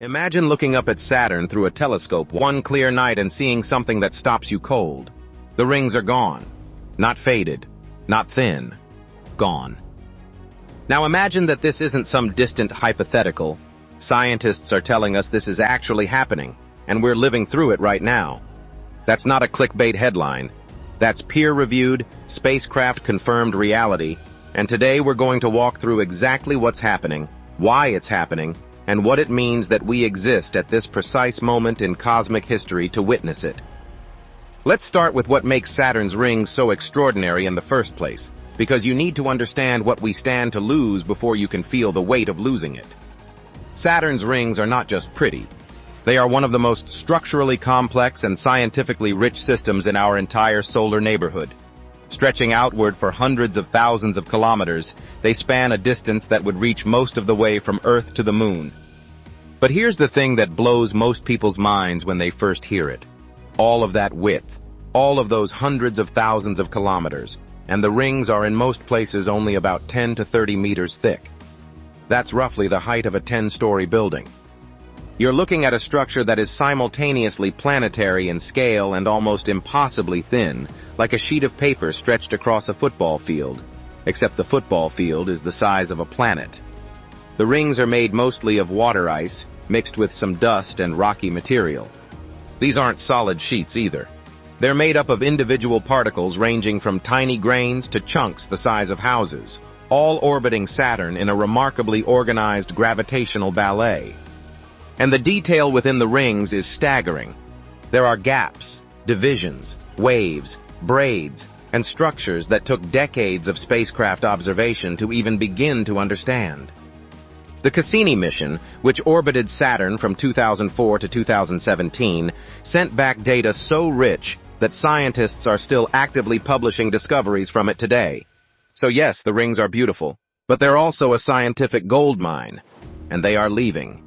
Imagine looking up at Saturn through a telescope one clear night and seeing something that stops you cold. The rings are gone. Not faded. Not thin. Gone. Now imagine that this isn't some distant hypothetical. Scientists are telling us this is actually happening, and we're living through it right now. That's not a clickbait headline. That's peer-reviewed, spacecraft-confirmed reality, and today we're going to walk through exactly what's happening, why it's happening, and what it means that we exist at this precise moment in cosmic history to witness it. Let's start with what makes Saturn's rings so extraordinary in the first place, because you need to understand what we stand to lose before you can feel the weight of losing it. Saturn's rings are not just pretty. They are one of the most structurally complex and scientifically rich systems in our entire solar neighborhood. Stretching outward for hundreds of thousands of kilometers, they span a distance that would reach most of the way from Earth to the Moon. But here's the thing that blows most people's minds when they first hear it. All of that width, all of those hundreds of thousands of kilometers, and the rings are in most places only about 10 to 30 meters thick. That's roughly the height of a 10-story building. You're looking at a structure that is simultaneously planetary in scale and almost impossibly thin, like a sheet of paper stretched across a football field, except the football field is the size of a planet. The rings are made mostly of water ice, mixed with some dust and rocky material. These aren't solid sheets either. They're made up of individual particles ranging from tiny grains to chunks the size of houses, all orbiting Saturn in a remarkably organized gravitational ballet. And the detail within the rings is staggering. There are gaps, divisions, waves, braids, and structures that took decades of spacecraft observation to even begin to understand. The Cassini mission, which orbited Saturn from 2004 to 2017, sent back data so rich that scientists are still actively publishing discoveries from it today. So yes, the rings are beautiful, but they're also a scientific goldmine, and they are leaving.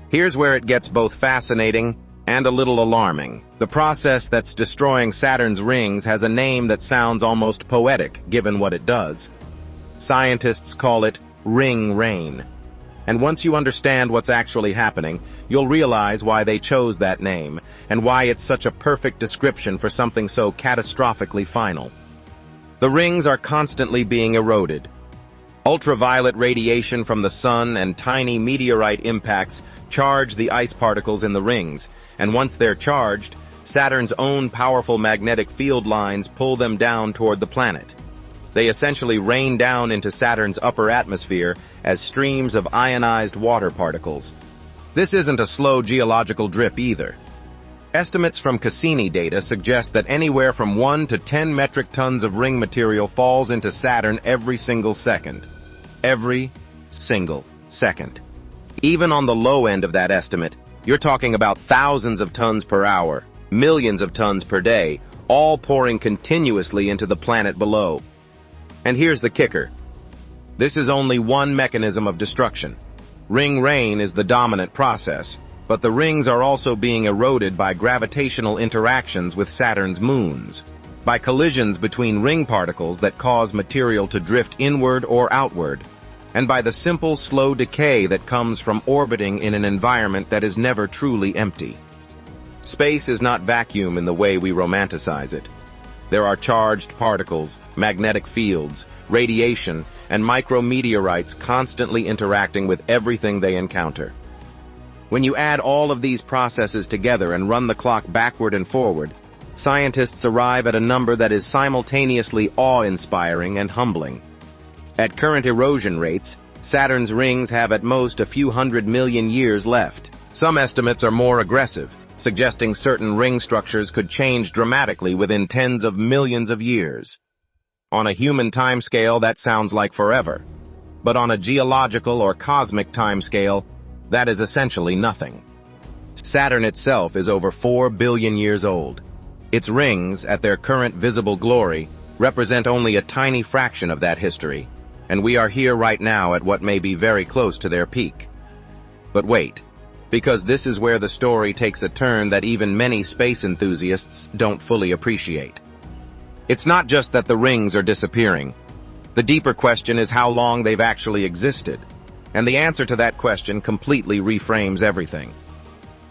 Here's where it gets both fascinating and a little alarming. The process that's destroying Saturn's rings has a name that sounds almost poetic, given what it does. Scientists call it ring rain. And once you understand what's actually happening, you'll realize why they chose that name, and why it's such a perfect description for something so catastrophically final. The rings are constantly being eroded. Ultraviolet radiation from the sun and tiny meteorite impacts charge the ice particles in the rings, and once they're charged, Saturn's own powerful magnetic field lines pull them down toward the planet. They essentially rain down into Saturn's upper atmosphere as streams of ionized water particles. This isn't a slow geological drip either. Estimates from Cassini data suggest that anywhere from 1 to 10 metric tons of ring material falls into Saturn every single second. Every single second. Even on the low end of that estimate, you're talking about thousands of tons per hour, millions of tons per day, all pouring continuously into the planet below. And here's the kicker. This is only one mechanism of destruction. Ring rain is the dominant process, but the rings are also being eroded by gravitational interactions with Saturn's moons, by collisions between ring particles that cause material to drift inward or outward, and by the simple, slow decay that comes from orbiting in an environment that is never truly empty. Space is not vacuum in the way we romanticize it. There are charged particles, magnetic fields, radiation, and micrometeorites constantly interacting with everything they encounter. When you add all of these processes together and run the clock backward and forward, scientists arrive at a number that is simultaneously awe-inspiring and humbling. At current erosion rates, Saturn's rings have at most a few 100 million years left. Some estimates are more aggressive, suggesting certain ring structures could change dramatically within tens of millions of years. On a human timescale, that sounds like forever. But on a geological or cosmic timescale, that is essentially nothing. Saturn itself is over 4 billion years old. Its rings, at their current visible glory, represent only a tiny fraction of that history, and we are here right now at what may be very close to their peak. But wait, because this is where the story takes a turn that even many space enthusiasts don't fully appreciate. It's not just that the rings are disappearing. The deeper question is how long they've actually existed. And the answer to that question completely reframes everything.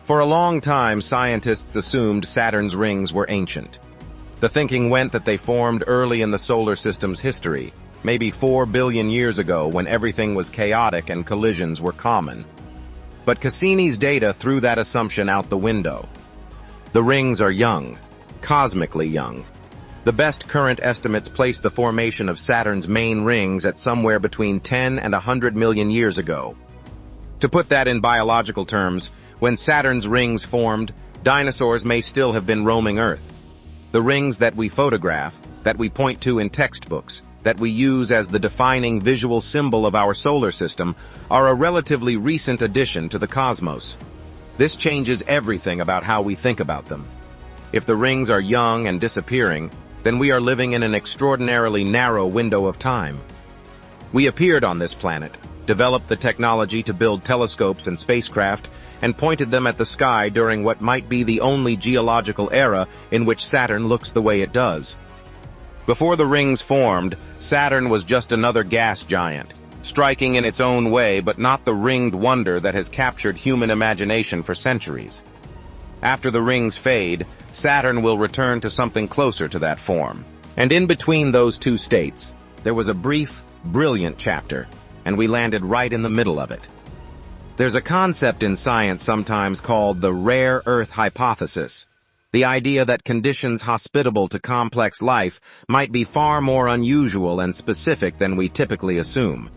For a long time, scientists assumed Saturn's rings were ancient. The thinking went that they formed early in the solar system's history, maybe 4 billion years ago when everything was chaotic and collisions were common. But Cassini's data threw that assumption out the window. The rings are young, cosmically young. The best current estimates place the formation of Saturn's main rings at somewhere between 10 and 100 million years ago. To put that in biological terms, when Saturn's rings formed, dinosaurs may still have been roaming Earth. The rings that we photograph, that we point to in textbooks, that we use as the defining visual symbol of our solar system, are a relatively recent addition to the cosmos. This changes everything about how we think about them. If the rings are young and disappearing, then we are living in an extraordinarily narrow window of time. We appeared on this planet, developed the technology to build telescopes and spacecraft, and pointed them at the sky during what might be the only geological era in which Saturn looks the way it does. Before the rings formed, Saturn was just another gas giant, striking in its own way but not the ringed wonder that has captured human imagination for centuries. After the rings fade, Saturn will return to something closer to that form. And in between those two states, there was a brief, brilliant chapter, and we landed right in the middle of it. There's a concept in science sometimes called the rare Earth hypothesis, the idea that conditions hospitable to complex life might be far more unusual and specific than we typically assume.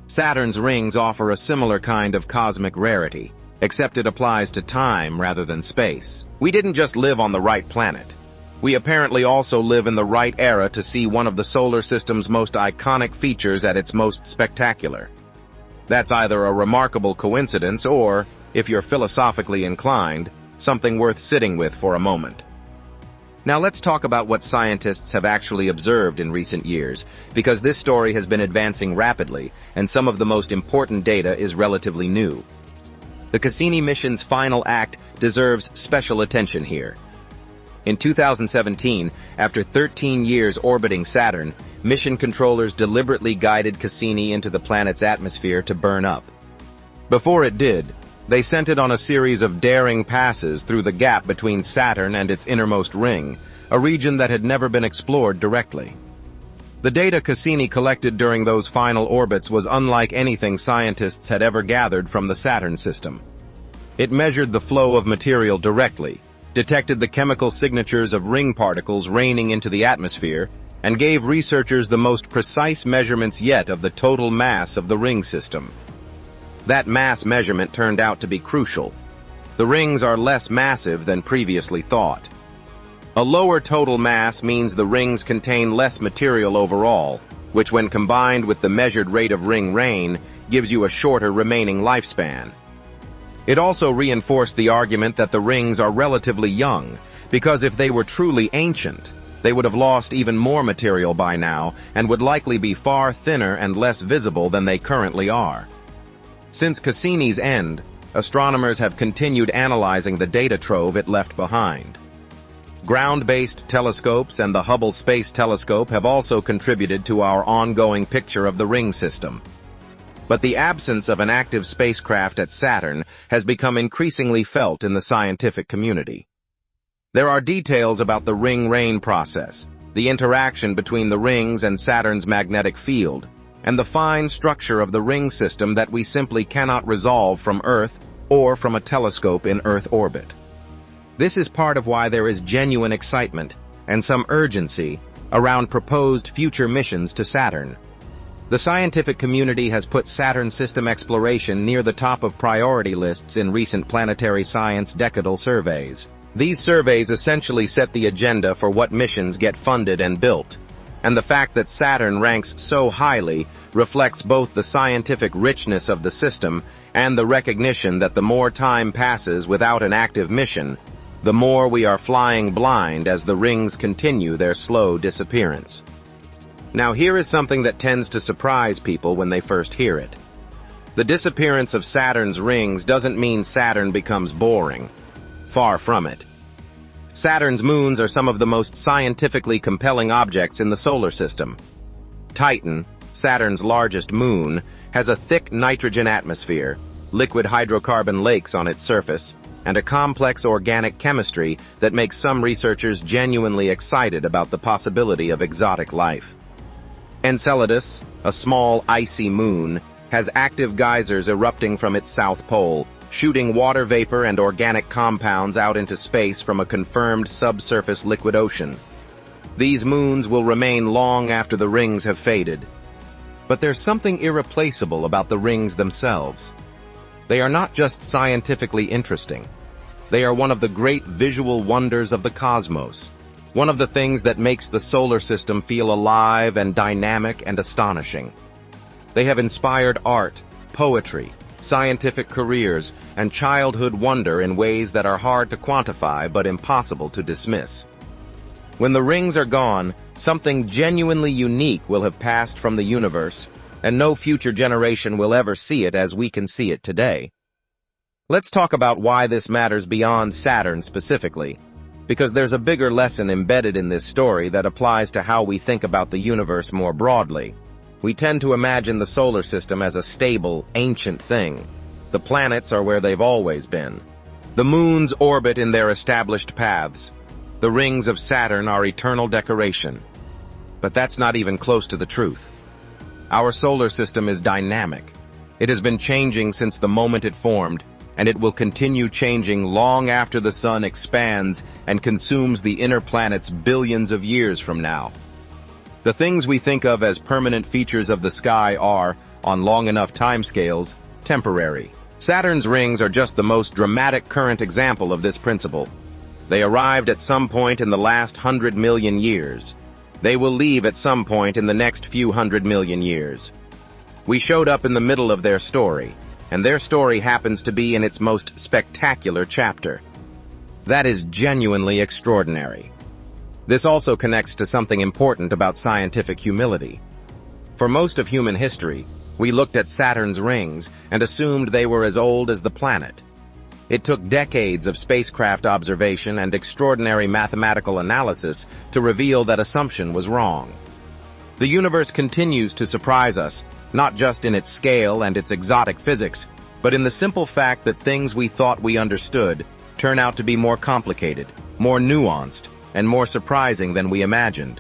Saturn's rings offer a similar kind of cosmic rarity, except it applies to time rather than space. We didn't just live on the right planet. We apparently also live in the right era to see one of the solar system's most iconic features at its most spectacular. That's either a remarkable coincidence or, if you're philosophically inclined, something worth sitting with for a moment. Now let's talk about what scientists have actually observed in recent years, because this story has been advancing rapidly, and some of the most important data is relatively new. The Cassini mission's final act deserves special attention here. In 2017, after 13 years orbiting Saturn, mission controllers deliberately guided Cassini into the planet's atmosphere to burn up. Before it did, they sent it on a series of daring passes through the gap between Saturn and its innermost ring, a region that had never been explored directly. The data Cassini collected during those final orbits was unlike anything scientists had ever gathered from the Saturn system. It measured the flow of material directly, detected the chemical signatures of ring particles raining into the atmosphere, and gave researchers the most precise measurements yet of the total mass of the ring system. That mass measurement turned out to be crucial. The rings are less massive than previously thought. A lower total mass means the rings contain less material overall, which when combined with the measured rate of ring rain, gives you a shorter remaining lifespan. It also reinforced the argument that the rings are relatively young, because if they were truly ancient, they would have lost even more material by now and would likely be far thinner and less visible than they currently are. Since Cassini's end, astronomers have continued analyzing the data trove it left behind. Ground-based telescopes and the Hubble Space Telescope have also contributed to our ongoing picture of the ring system. But the absence of an active spacecraft at Saturn has become increasingly felt in the scientific community. There are details about the ring rain process, the interaction between the rings and Saturn's magnetic field, and the fine structure of the ring system that we simply cannot resolve from Earth or from a telescope in Earth orbit. This is part of why there is genuine excitement and some urgency around proposed future missions to Saturn. The scientific community has put Saturn system exploration near the top of priority lists in recent planetary science decadal surveys. These surveys essentially set the agenda for what missions get funded and built, and the fact that Saturn ranks so highly reflects both the scientific richness of the system and the recognition that the more time passes without an active mission, the more we are flying blind as the rings continue their slow disappearance. Now here is something that tends to surprise people when they first hear it. The disappearance of Saturn's rings doesn't mean Saturn becomes boring. Far from it. Saturn's moons are some of the most scientifically compelling objects in the solar system. Titan, Saturn's largest moon, has a thick nitrogen atmosphere, liquid hydrocarbon lakes on its surface, and a complex organic chemistry that makes some researchers genuinely excited about the possibility of exotic life. Enceladus, a small icy moon, has active geysers erupting from its south pole, shooting water vapor and organic compounds out into space from a confirmed subsurface liquid ocean. These moons will remain long after the rings have faded. But there's something irreplaceable about the rings themselves. They are not just scientifically interesting. They are one of the great visual wonders of the cosmos, one of the things that makes the solar system feel alive and dynamic and astonishing. They have inspired art, poetry, scientific careers, and childhood wonder in ways that are hard to quantify but impossible to dismiss. When the rings are gone, something genuinely unique will have passed from the universe, and no future generation will ever see it as we can see it today. Let's talk about why this matters beyond Saturn specifically, because there's a bigger lesson embedded in this story that applies to how we think about the universe more broadly. We tend to imagine the solar system as a stable, ancient thing. The planets are where they've always been. The moons orbit in their established paths. The rings of Saturn are eternal decoration. But that's not even close to the truth. Our solar system is dynamic. It has been changing since the moment it formed, and it will continue changing long after the sun expands and consumes the inner planets billions of years from now. The things we think of as permanent features of the sky are, on long enough timescales, temporary. Saturn's rings are just the most dramatic current example of this principle. They arrived at some point in the last 100 million years. They will leave at some point in the next few 100 million years. We showed up in the middle of their story, and their story happens to be in its most spectacular chapter. That is genuinely extraordinary. This also connects to something important about scientific humility. For most of human history, we looked at Saturn's rings and assumed they were as old as the planet. It took decades of spacecraft observation and extraordinary mathematical analysis to reveal that assumption was wrong. The universe continues to surprise us, not just in its scale and its exotic physics, but in the simple fact that things we thought we understood turn out to be more complicated, more nuanced, and more surprising than we imagined.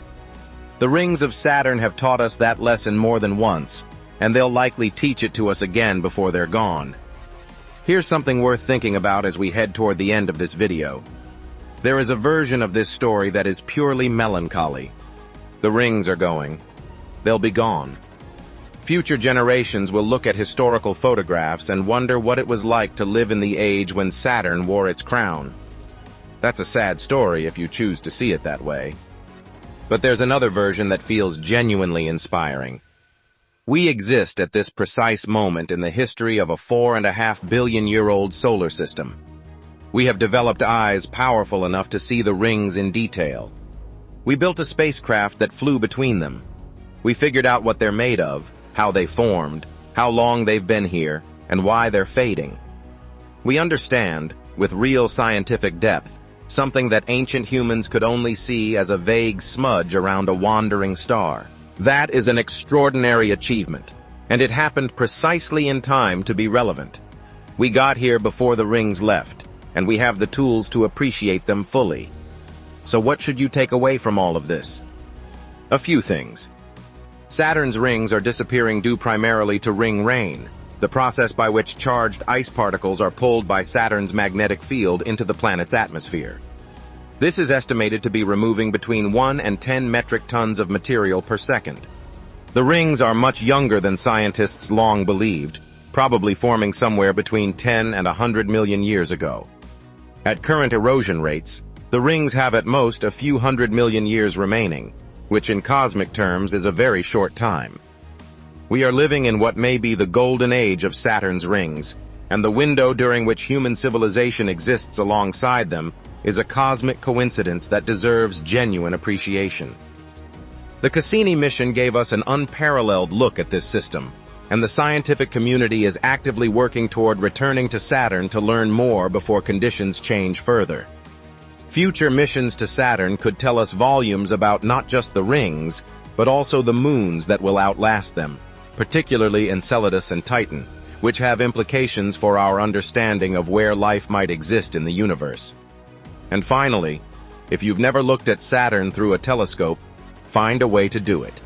The rings of Saturn have taught us that lesson more than once, and they'll likely teach it to us again before they're gone. Here's something worth thinking about as we head toward the end of this video. There is a version of this story that is purely melancholy. The rings are going. They'll be gone. Future generations will look at historical photographs and wonder what it was like to live in the age when Saturn wore its crown. That's a sad story if you choose to see it that way. But there's another version that feels genuinely inspiring. We exist at this precise moment in the history of a 4.5 billion-year-old solar system. We have developed eyes powerful enough to see the rings in detail. We built a spacecraft that flew between them. We figured out what they're made of, how they formed, how long they've been here, and why they're fading. We understand, with real scientific depth, something that ancient humans could only see as a vague smudge around a wandering star. That is an extraordinary achievement, and it happened precisely in time to be relevant. We got here before the rings left, and we have the tools to appreciate them fully. So what should you take away from all of this? A few things. Saturn's rings are disappearing due primarily to ring rain, the process by which charged ice particles are pulled by Saturn's magnetic field into the planet's atmosphere. This is estimated to be removing between 1 and 10 metric tons of material per second. The rings are much younger than scientists long believed, probably forming somewhere between 10 and 100 million years ago. At current erosion rates, the rings have at most a few 100 million years remaining, which in cosmic terms is a very short time. We are living in what may be the golden age of Saturn's rings, and the window during which human civilization exists alongside them is a cosmic coincidence that deserves genuine appreciation. The Cassini mission gave us an unparalleled look at this system, and the scientific community is actively working toward returning to Saturn to learn more before conditions change further. Future missions to Saturn could tell us volumes about not just the rings, but also the moons that will outlast them. particularly Enceladus and Titan, which have implications for our understanding of where life might exist in the universe. And finally, if you've never looked at Saturn through a telescope, find a way to do it.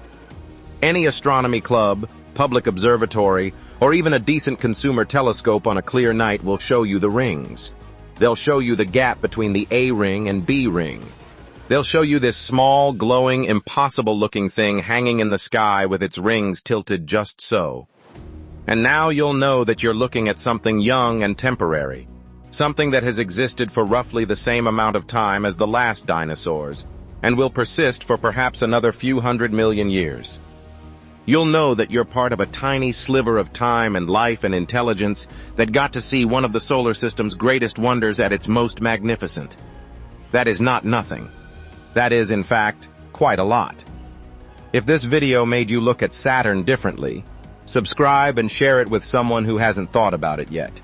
Any astronomy club, public observatory, or even a decent consumer telescope on a clear night will show you the rings. They'll show you the gap between the A ring and B ring. They'll show you this small, glowing, impossible-looking thing hanging in the sky with its rings tilted just so. And now you'll know that you're looking at something young and temporary, something that has existed for roughly the same amount of time as the last dinosaurs, and will persist for perhaps another few 100 million years. You'll know that you're part of a tiny sliver of time and life and intelligence that got to see one of the solar system's greatest wonders at its most magnificent. That is not nothing. That is, in fact, quite a lot. If this video made you look at Saturn differently, subscribe and share it with someone who hasn't thought about it yet.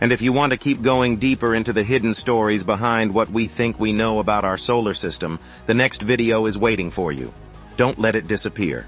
And if you want to keep going deeper into the hidden stories behind what we think we know about our solar system, the next video is waiting for you. Don't let it disappear.